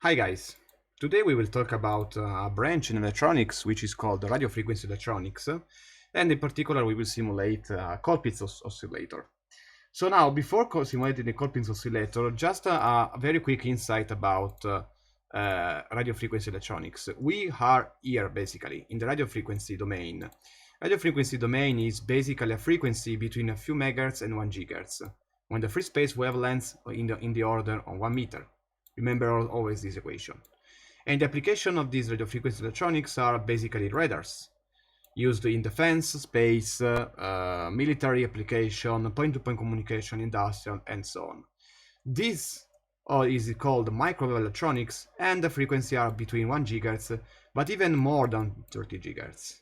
Hi guys, today we will talk about a branch in electronics which is called radio frequency electronics, and in particular we will simulate a Colptits oscillator. So now, before simulating the Colptits oscillator, just a very quick insight about radio frequency electronics. We are here basically in the radio frequency domain. Radio frequency domain is basically a frequency between a few megahertz and 1 gigahertz, when the free space wavelengths in the order of 1 meter. Remember always this equation. And the application of these radio frequency electronics are basically radars, used in defense, space, military application, point-to-point communication, industrial, and so on. This is called microwave electronics, and the frequency are between 1 GHz, but even more than 30 GHz.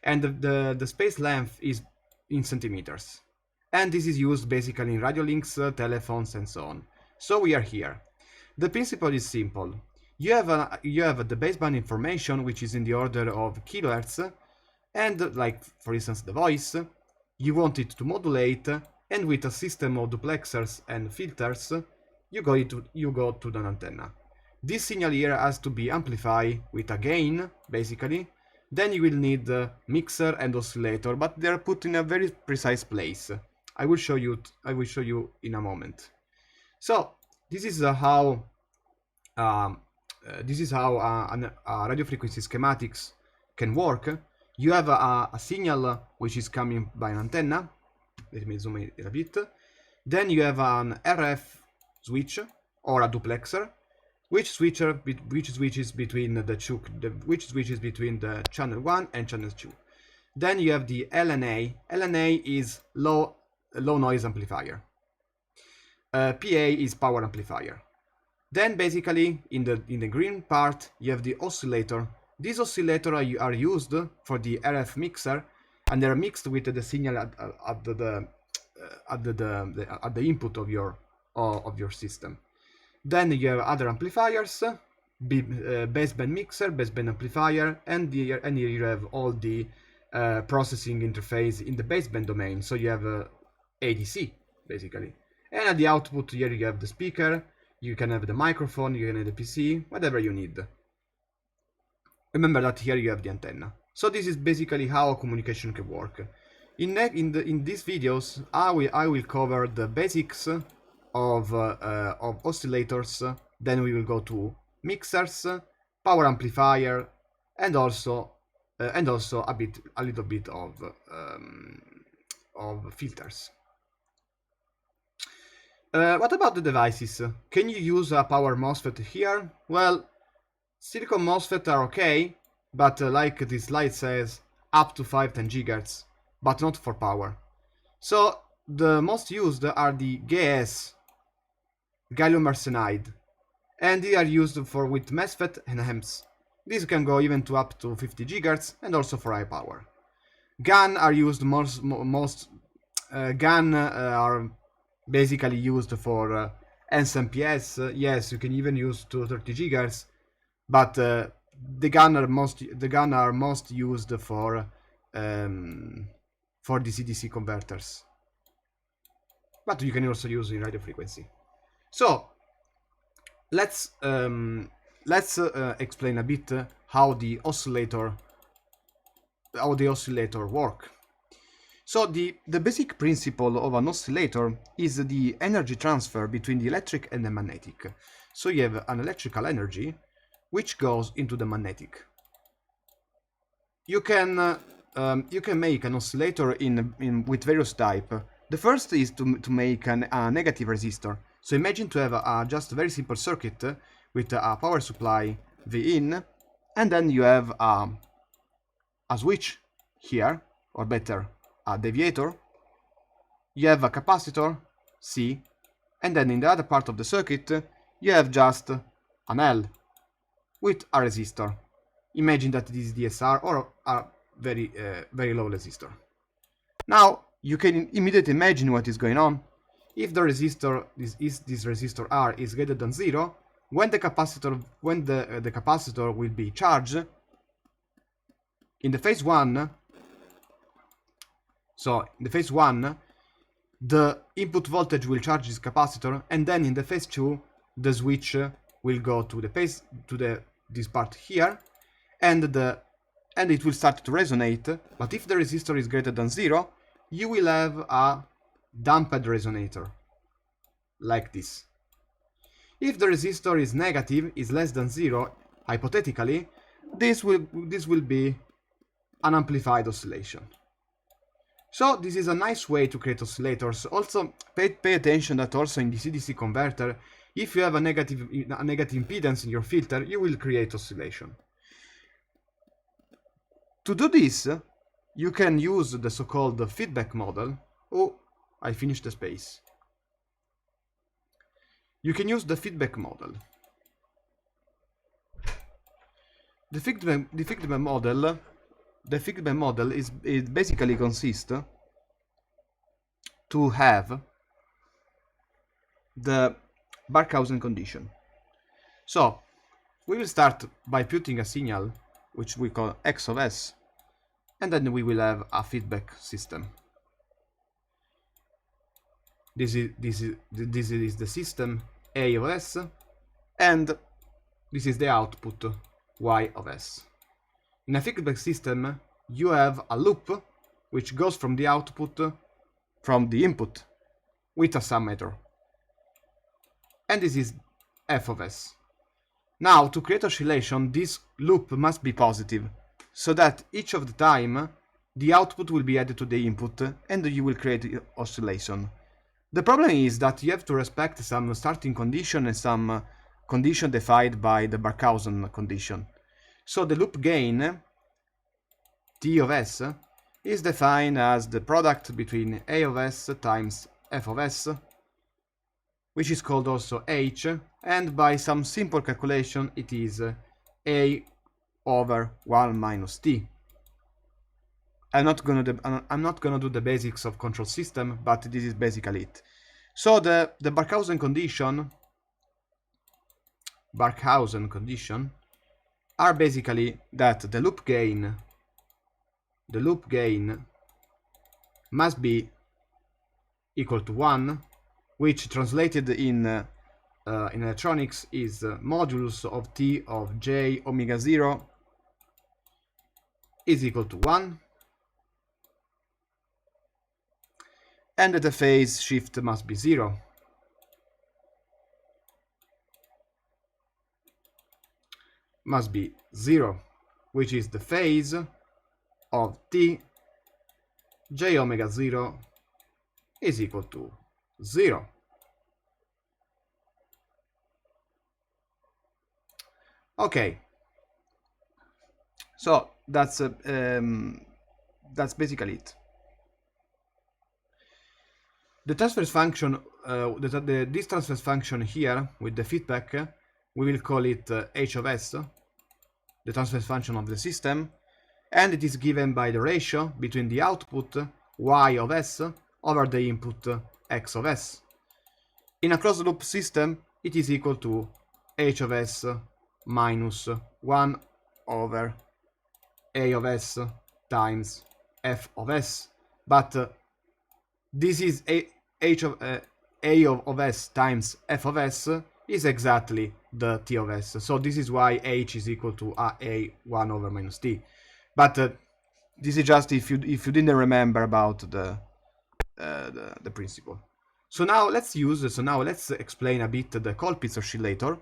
And the space length is in centimeters. And this is used basically in radio links, telephones, and so on. So we are here. The principle is simple. You have the baseband information, which is in the order of kilohertz, and like for instance the voice, you want it to modulate, and with a system of duplexers and filters, you go to the antenna. This signal here has to be amplified with a gain, basically. Then you will need a mixer and oscillator, but they are put in a very precise place. I will show you in a moment. So this is how a radio frequency schematics can work. You have a signal which is coming by an antenna. Let me zoom in a bit. Then you have an RF switch or a duplexer, which switches between the channel 1 and channel 2. Then you have the LNA. LNA is low noise amplifier. PA is power amplifier. Then basically in the green part you have the oscillator. These oscillators are used for the RF mixer, and they're mixed with the signal at the input of your system. Then you have other amplifiers, baseband mixer, baseband amplifier, and here you have all the processing interface in the baseband domain. So you have ADC basically, and at the output here you have the speaker. You can have the microphone, you can have the PC, whatever you need. Remember that here you have the antenna. So this is basically how communication can work. In these videos, I will cover the basics of oscillators. Then we will go to mixers, power amplifier, and also a little bit of filters. What about the devices? Can you use a power MOSFET here? Well, silicon MOSFET are okay, but like this slide says, up to 5-10 GHz, but not for power. So the most used are the GaAs, gallium arsenide, and they are used with MESFET and HEMS. These can go even to up to 50 GHz and also for high power. GaN are used GaN are basically used for SMPS. Yes, you can even use to 30 GHz, but the GaN are most used for DC-DC converters. But you can also use in radio frequency. So let's explain a bit how the oscillator work. So the basic principle of an oscillator is the energy transfer between the electric and the magnetic. So you have an electrical energy which goes into the magnetic. You can make an oscillator with various types. The first is to make a negative resistor. So imagine to have just a very simple circuit with a power supply V in, and then you have a switch here, or better, a deviator. You have a capacitor C, and then in the other part of the circuit you have just an L with a resistor. Imagine that this is DSR or a very low resistor. Now you can immediately imagine what is going on. If the resistor this resistor R is greater than 0, when the capacitor will be charged in the phase 1. So in the phase 1, the input voltage will charge this capacitor, and then in the phase 2, the switch will go to the pace to this part here, and it will start to resonate. But if the resistor is greater than 0, you will have a damped resonator, like this. If the resistor is negative, is less than 0, hypothetically, this will be an amplified oscillation. So this is a nice way to create oscillators. Also, pay attention that also in DC-DC converter, if you have a negative impedance in your filter, you will create oscillation. To do this, you can use the so-called feedback model. Oh, I finished the space. You can use the feedback model. The feedback model it basically consists to have the Barkhausen condition. So we will start by putting a signal which we call X of S, and then we will have a feedback system. This is the system A of S, and this is the output Y of S. In a feedback system, you have a loop which goes from the output, from the input, with a summation. And this is F of S. Now, to create oscillation, this loop must be positive, so that each of the time, the output will be added to the input, and you will create oscillation. The problem is that you have to respect some starting condition and some condition defined by the Barkhausen condition. So the loop gain, T of S, is defined as the product between A of S times F of S, which is called also H, and by some simple calculation it is A over 1 minus T. I'm not gonna do the basics of control system, but this is basically it. So the Barkhausen condition are basically that the loop gain must be equal to 1, which translated in electronics is modulus of T of J omega 0 is equal to 1. And the phase shift must be 0. Must be 0, which is the phase of T J omega 0 is equal to 0. Okay, so that's basically it. The transfer function, this transfer function here with the feedback, we will call it H of S, the transfer function of the system, and it is given by the ratio between the output Y of S over the input X of S. In a closed loop system, it is equal to H of S minus 1 over A of S times F of S, but this is A of S times F of S is exactly the T of S. So this is why H is equal to A 1 over minus T. But this is just if you didn't remember about the principle. So now let's explain a bit the Colptits oscillator.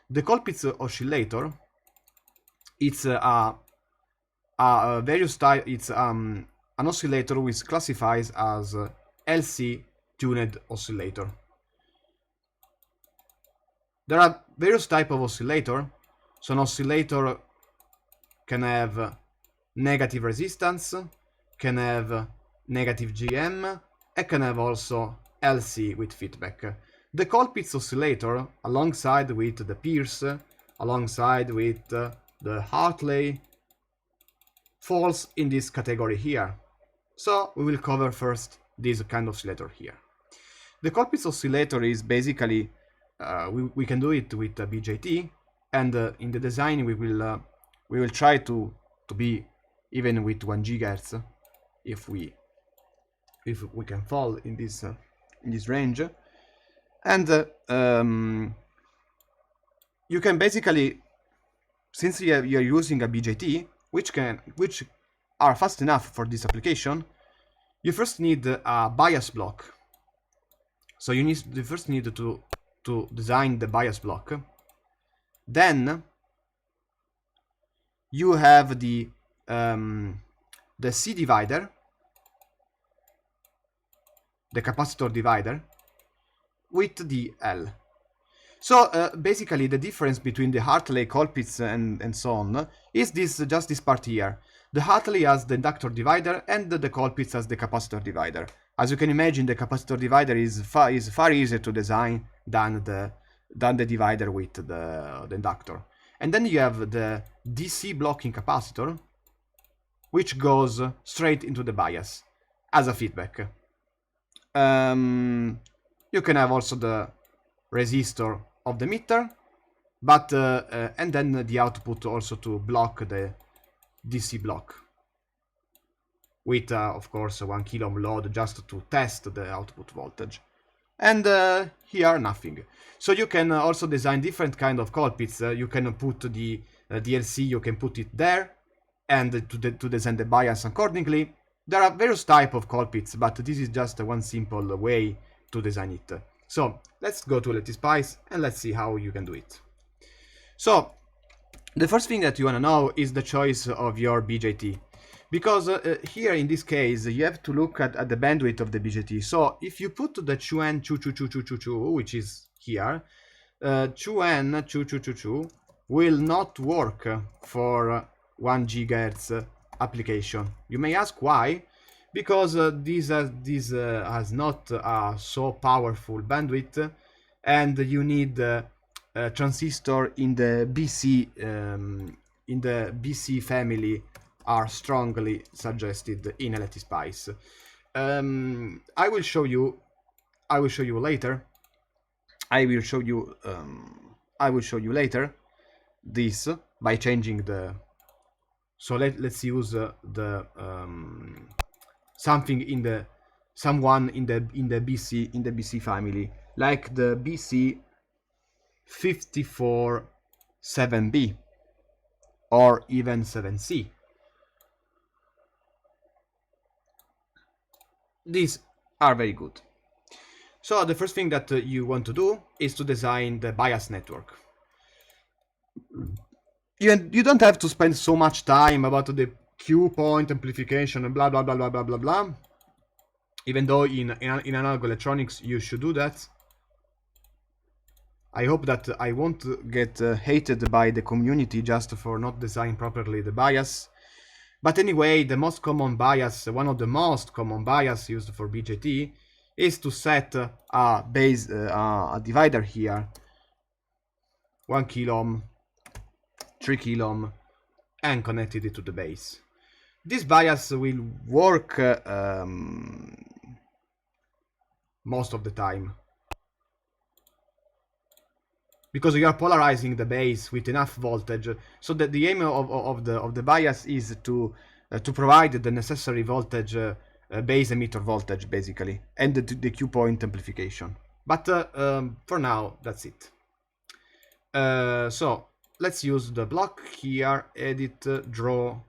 The Colptits oscillator, it's a various type. It's an oscillator which classifies as LC tuned oscillator. There are various types of oscillator. So an oscillator can have negative resistance, can have negative GM, and can have also LC with feedback. The Colptits oscillator, alongside with the Pierce, alongside with the Hartley, falls in this category here. So we will cover first this kind of oscillator here. The Colptits oscillator is basically, we can do it with BJT, and in the design we will try to be even with 1 GHz if we can fall in this range, and you can basically, since you're using a BJT, which are fast enough for this application, you first need a bias block. So you first need to design the bias block. Then you have the C divider, the capacitor divider, with the L. So basically the difference between the Hartley, Colptits and so on is just this part here. The Hartley has the inductor divider and the Colptits has the capacitor divider. As you can imagine, the capacitor divider is far easier to design than the divider with the inductor. And then you have the DC blocking capacitor, which goes straight into the bias as a feedback. You can have also the resistor of the emitter, but and then the output also to block the DC block with of course 1 kilo ohm load just to test the output voltage. And here nothing. So you can also design different kind of Colptits. You can put the DLC, you can put it there, and to design the bias accordingly. There are various types of Colptits, but this is just one simple way to design it. So let's go to LTSPICE and let's see how you can do it. So the first thing that you want to know is the choice of your BJT. Because here in this case you have to look at the bandwidth of the BJT. So if you put the 2N which is here, 2N will not work for 1 GHz application. You may ask why. Because this has not a so powerful bandwidth, and you need a transistor in the BC family are strongly suggested in LTSPICE. I will show you later. I will show you later this by changing the. So let's use the something in the BC family, like the BC 54 7B or even 7C. These are very good. So the first thing that you want to do is to design the bias network. You don't have to spend so much time about the Q point amplification and blah blah blah blah blah blah blah. Even though in analog electronics you should do that. I hope that I won't get hated by the community just for not designing properly the bias. But anyway, the most common bias, one of the most common bias used for BJT, is to set a base, a divider here, 1 kilo ohm, 3 kilo ohm, and connected it to the base. This bias will work most of the time, because you are polarizing the base with enough voltage. So that the aim of the bias is to provide the necessary voltage, base emitter voltage basically, and the Q point amplification. But for now, that's it. So let's use the block here, edit, draw,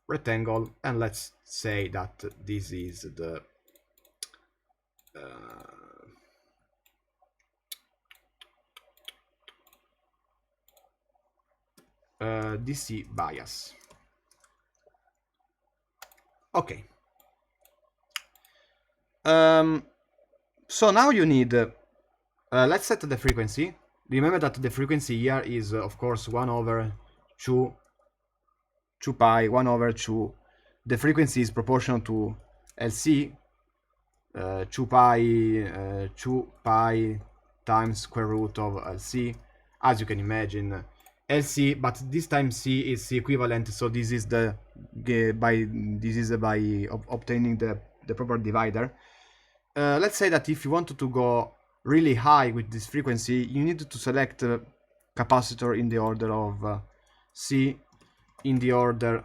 rectangle, and let's say that this is the DC bias. Okay. So now you need, let's set the frequency. Remember that the frequency here is of course 1 over 2 pi, 1 over 2. The frequency is proportional to LC, 2 pi times square root of LC, as you can imagine. LC, but this time C is C equivalent, so this is by obtaining the proper divider. Let's say that if you wanted to go really high with this frequency, you need to select a capacitor in the order of C in the order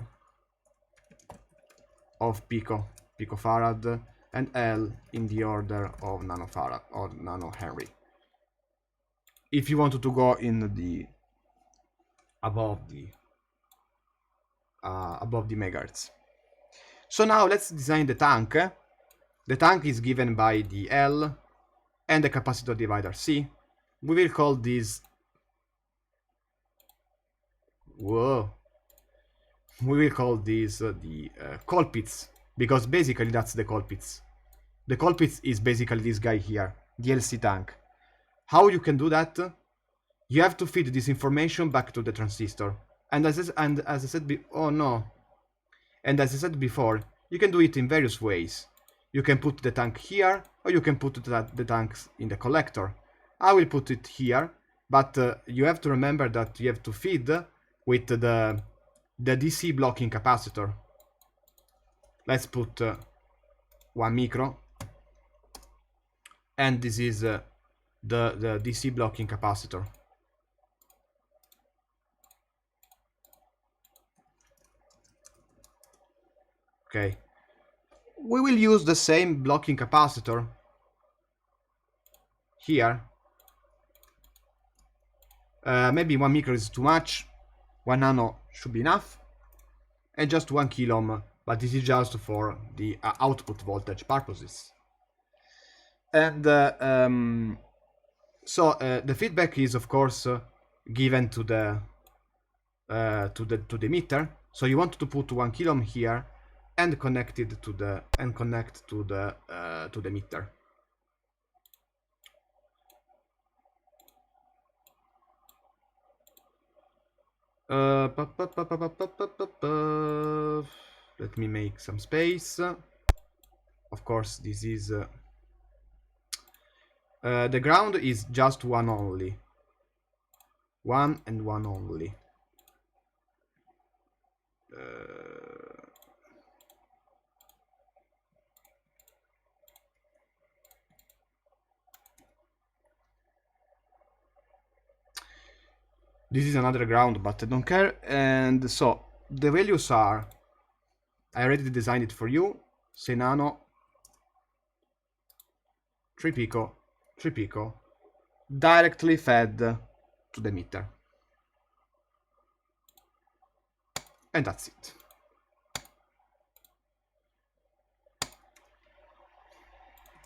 of picofarad, and L in the order of nanofarad or nanohenry. If you wanted to go in the above the megahertz. So now let's design the tank. The tank is given by the L and the capacitor divider C. We will call this, whoa, we will call this the Colptits, because basically that's the Colptits. The Colptits is basically this guy here, the LC tank. How you can do that? You have to feed this information back to the transistor. And as I said before, you can do it in various ways. You can put the tank here, or you can put the tanks in the collector. I will put it here, but you have to remember that you have to feed with the DC blocking capacitor. Let's put 1 micro, and this is the DC blocking capacitor. Okay, we will use the same blocking capacitor here. Maybe 1 micro is too much, 1 nano should be enough, and just 1 kilo ohm, but this is just for the output voltage purposes. And so the feedback is of course given to the emitter. So you want to put 1 kilo ohm here and connect it to the emitter. Let me make some space. Of course, this is the ground is just one only. One and one only. This is another ground, but I don't care. And so the values are, I already designed it for you. 6 nano, 3 pico, 3 pico, directly fed to the emitter. And that's it.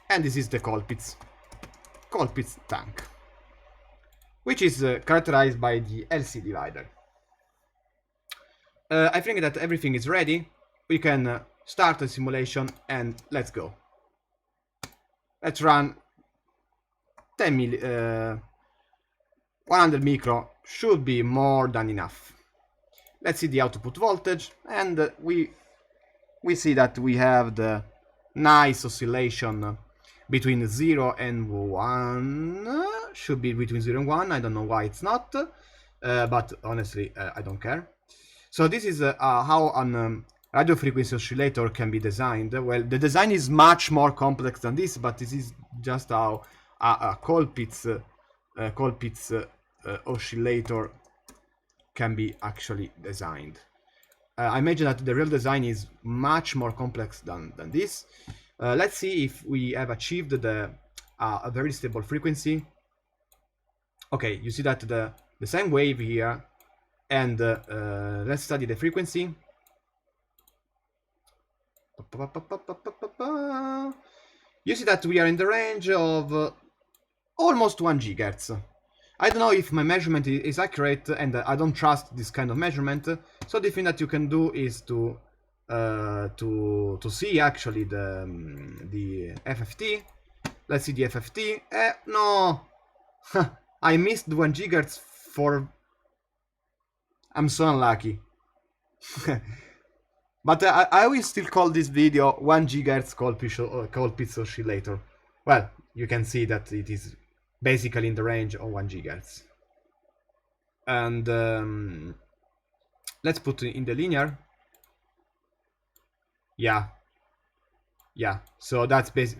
And this is the Colptits tank, which is characterized by the LC divider. I think that everything is ready. We can start the simulation and let's go. Let's run 100 micro should be more than enough. Let's see the output voltage, and we see that we have the nice oscillation between 0 and 1. Should be between 0 and 1. I don't know why it's not, but honestly I don't care. So this is how a radio frequency oscillator can be designed. Well, the design is much more complex than this, but this is just how a Colptits oscillator can be actually designed. I imagine that the real design is much more complex than this. Let's see if we have achieved a very stable frequency. Okay, you see that the same wave here, and let's study the frequency. You see that we are in the range of almost 1 GHz. I don't know if my measurement is accurate, and I don't trust this kind of measurement. So the thing that you can do is to see actually the FFT. Let's see the FFT. No, I missed 1 GHz for. I'm so unlucky. But I will still call this video 1 GHz Colptits oscillator. Well, you can see that it is basically in the range of 1 GHz. And let's put it in the linear. Yeah. So that's basic.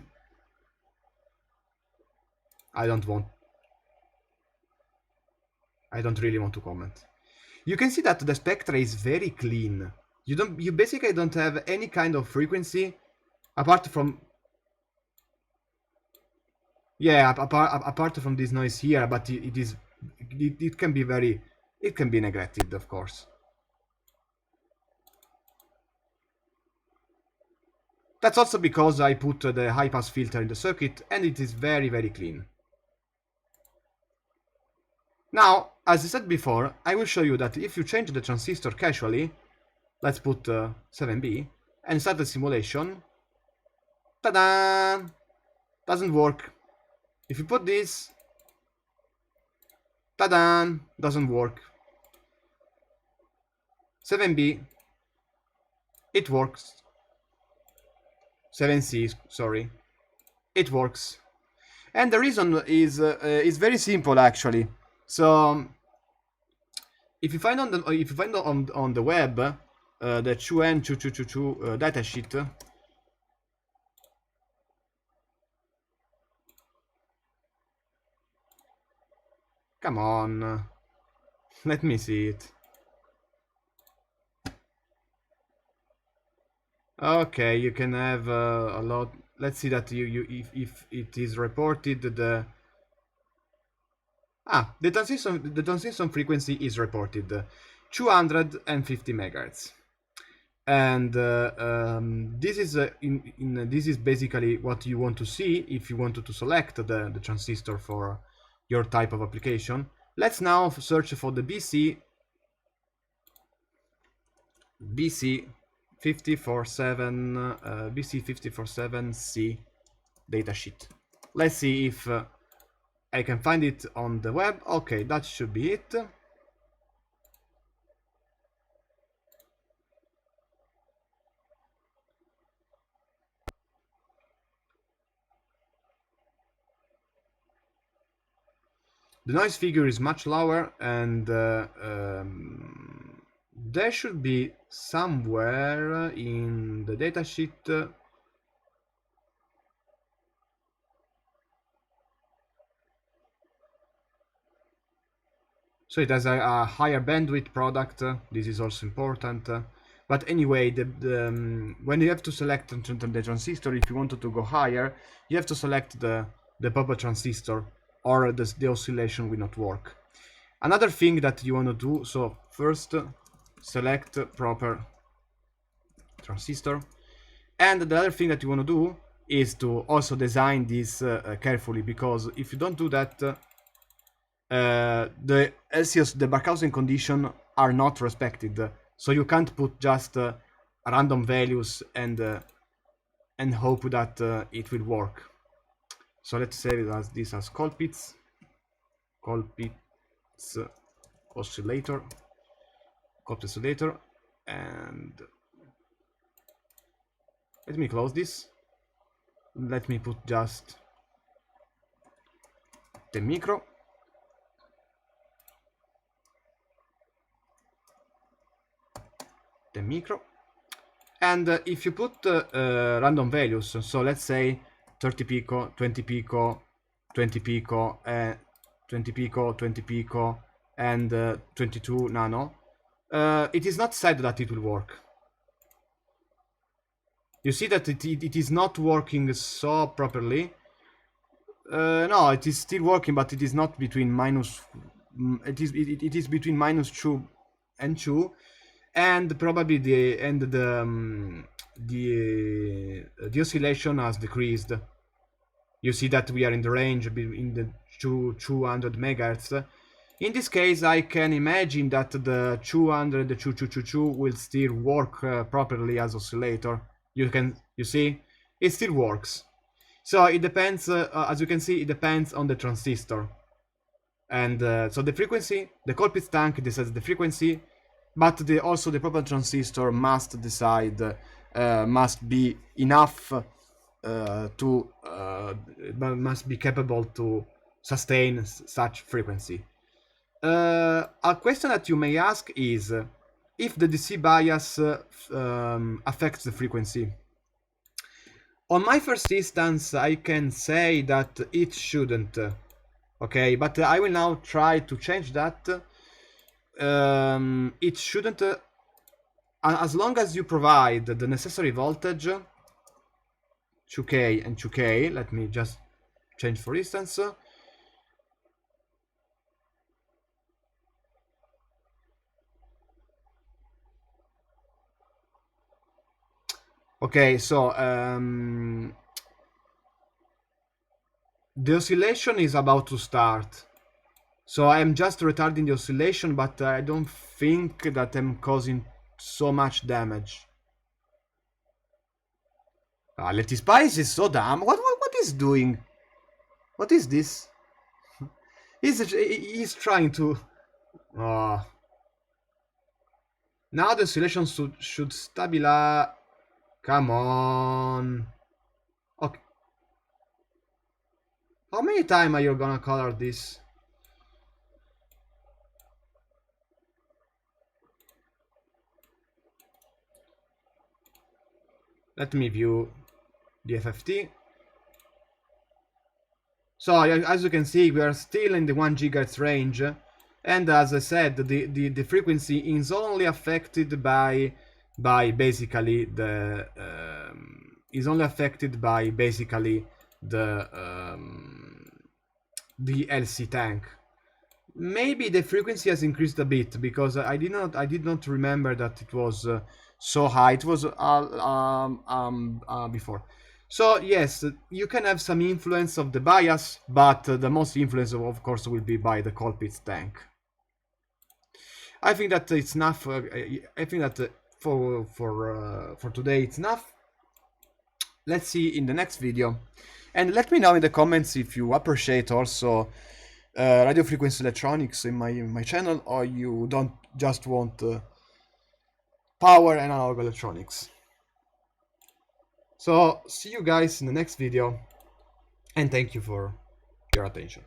I don't really want to comment. You can see that the spectra is very clean. You basically don't have any kind of frequency apart from, yeah, apart from this noise here, but it can be very, it can be neglected, of course. That's also because I put the high pass filter in the circuit and it is very, very clean. Now, as I said before, I will show you that if you change the transistor casually, let's put 7B, and start the simulation, ta-da! Doesn't work. If you put this, ta-da! Doesn't work. 7B, it works. 7C, sorry, it works. And the reason is very simple actually. So if you find on the web the QN2222 datasheet, come on, let me see it. Okay, you can have a lot. Let's see that if it is reported the transmission frequency is reported 250 megahertz, and this is this is basically what you want to see if you wanted to select the transistor for your type of application. Let's now search for the BC 547 BC547C datasheet. Let's see if I can find it on the web. Okay, that should be it. The noise figure is much lower, and there should be somewhere in the datasheet so it has a higher bandwidth product. This is also important. But anyway, when you have to select the transistor, if you wanted to go higher, you have to select the proper transistor, or the oscillation will not work. Another thing that you want to do, so first select proper transistor, and the other thing that you want to do is to also design this carefully, because if you don't do that, the LCOS, the Barkhausen condition are not respected, so you can't put just random values and hope that it will work. So let's save this as Colptits Oscillator, Colptits Oscillator, and let me close this. Let me put just the micro. And if you put random values, so let's say 30 pico, 20 pico, 20 pico, 20 pico, 20 pico, and 22 nano, it is not said that it will work. You see that it is not working so properly. No, it is still working, but it is not between minus. It is between -2 and 2, and probably the oscillation has decreased. You see that we are in the range in the 200 megahertz. In this case, I can imagine that the 200 will still work properly as oscillator. You see, it still works. So it depends, as you can see, it depends on the transistor. And so the frequency, the Colptits tank decides the frequency, but also the proper transistor must decide, must be enough must be capable to sustain such frequency. A question that you may ask is if the DC bias affects the frequency. On my first instance, I can say that it shouldn't. Okay, but I will now try to change that. It shouldn't, as long as you provide the necessary voltage, 2K and 2K. Let me just change, for instance. Okay, so the oscillation is about to start. So I'm just retarding the oscillation, but I don't think that I'm causing so much damage. LTSPICE is so dumb. What is doing? What is this? He's trying to. Uh, now the oscillation should stabilize. Come on. Okay. How many times are you gonna color this? Let me view the FFT. So as you can see, we are still in the 1 GHz range, and as I said, the frequency is only affected by basically the the LC tank. Maybe the frequency has increased a bit because I did not remember that it was so high. It was before. So yes, you can have some influence of the bias, but the most influence, of course, will be by the Colptits tank. I think that it's enough. I think that for today it's enough. Let's see in the next video, and let me know in the comments if you appreciate also radio frequency electronics in my channel, or you don't just want power and analog electronics. So see you guys in the next video, and thank you for your attention.